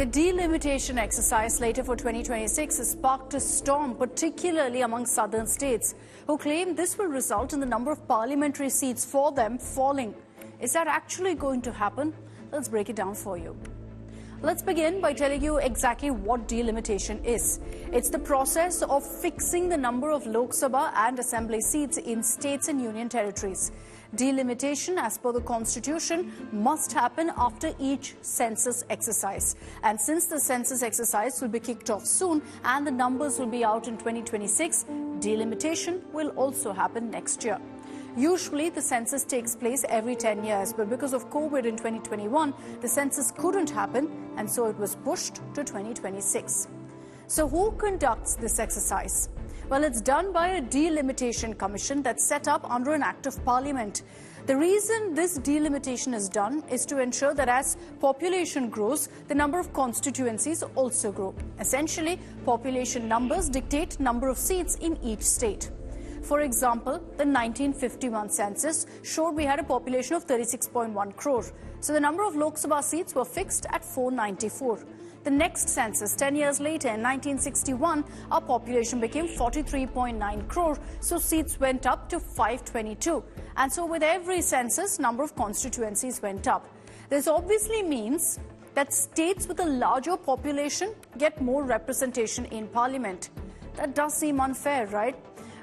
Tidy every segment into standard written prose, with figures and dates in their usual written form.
The delimitation exercise slated for 2026 has sparked a storm, particularly among southern states, who claim this will result in the number of parliamentary seats for them falling. Is that actually going to happen? Let's break it down for you. Let's begin by telling you exactly what delimitation is. It's the process of fixing the number of Lok Sabha and Assembly seats in states and union territories. Delimitation, as per the Constitution, must happen after each census exercise. And since the census exercise will be kicked off soon and the numbers will be out in 2026, delimitation will also happen next year. Usually, the census takes place every 10 years, but because of COVID in 2021, the census couldn't happen, and so it was pushed to 2026. So who conducts this exercise? Well, it's done by a delimitation commission that's set up under an act of parliament. The reason this delimitation is done is to ensure that as population grows, the number of constituencies also grow. Essentially, population numbers dictate number of seats in each state. For example, the 1951 census showed we had a population of 36.1 crore. So the number of Lok Sabha seats were fixed at 494. The next census, 10 years later, in 1961, our population became 43.9 crore, so seats went up to 522. And so with every census, number of constituencies went up. This obviously means that states with a larger population get more representation in parliament. That does seem unfair, right?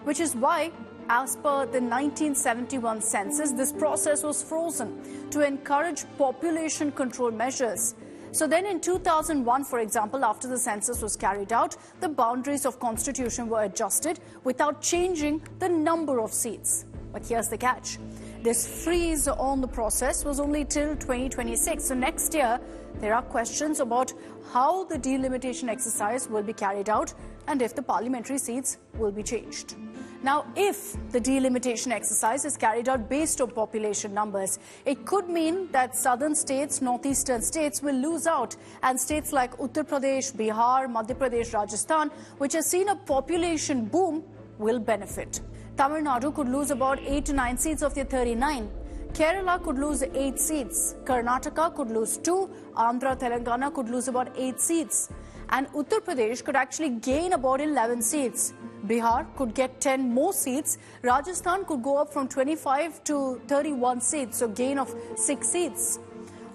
Which is why, as per the 1971 census, this process was frozen to encourage population control measures. So then in 2001, for example, after the census was carried out, the boundaries of constitution were adjusted without changing the number of seats. But here's the catch. This freeze on the process was only till 2026. So next year, there are questions about how the delimitation exercise will be carried out and if the parliamentary seats will be changed. Now, if the delimitation exercise is carried out based on population numbers, it could mean that southern states, northeastern states will lose out, and states like Uttar Pradesh, Bihar, Madhya Pradesh, Rajasthan, which has seen a population boom, will benefit. Tamil Nadu could lose about 8 to 9 seats of their 39. Kerala could lose 8 seats. Karnataka could lose 2. Andhra, Telangana could lose about 8 seats. And Uttar Pradesh could actually gain about 11 seats. Bihar could get 10 more seats. Rajasthan could go up from 25 to 31 seats, so gain of 6 seats.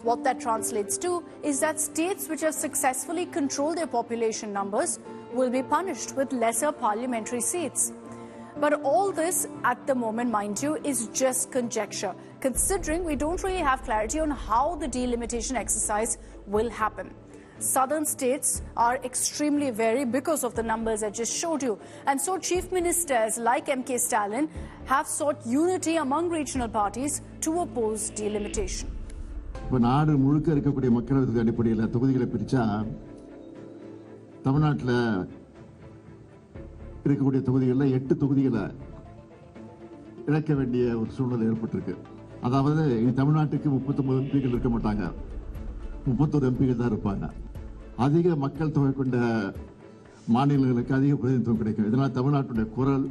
What that translates to is that states which have successfully controlled their population numbers will be punished with lesser parliamentary seats. But all this, at the moment, mind you, is just conjecture, considering we don't really have clarity on how the delimitation exercise will happen. Southern states are extremely wary because of the numbers I just showed you. And so chief ministers like M.K. Stalin have sought unity among regional parties to oppose delimitation. இப்போ நாடு முழுக்க இருக்கக்கூடிய மக்களவை அடிப்படையில் தொகுதிகளை பிரிச்சா தமிழ்நாட்டில் இருக்கக்கூடிய தொகுதிகளில் 8 தொகுதிகளை இழக்க வேண்டிய ஒரு சூழ்நிலை ஏற்பட்டிருக்கு. அதாவது தமிழ்நாட்டுக்கு 39 எம்பிகள் இருக்க மாட்டாங்க, 31 எம்பிகள் தான் இருப்பாங்க. அதிக மக்கள் தொகை கொண்ட மாநிலங்களுக்கு அதிக பிரதிநிதித்துவம் கிடைக்கும். இதனால் தமிழ்நாட்டுடைய குரல்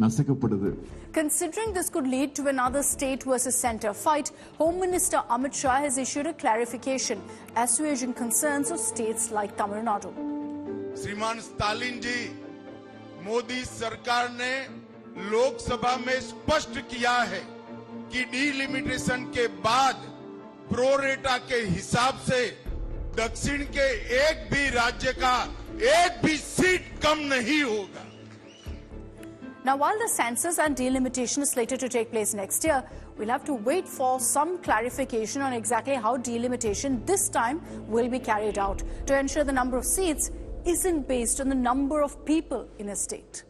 நசுக்கப்படுது. Considering this could lead to another state versus centre fight, Home Minister Amit Shah has issued a clarification assuaging concerns of states like Tamil Nadu. श्रीमान स्टालिन जी, मोदी सरकार ने लोकसभा में स्पष्ट किया है कि डिलिमिटेशन के बाद प्रोरेटा के हिसाब से दक्षिण के एक भी राज्य का एक भी सीट कम नहीं होगा. Now, while the census and delimitation is slated to take place next year, we'll have to wait for some clarification on exactly how delimitation this time will be carried out to ensure the number of seats isn't based on the number of people in a state.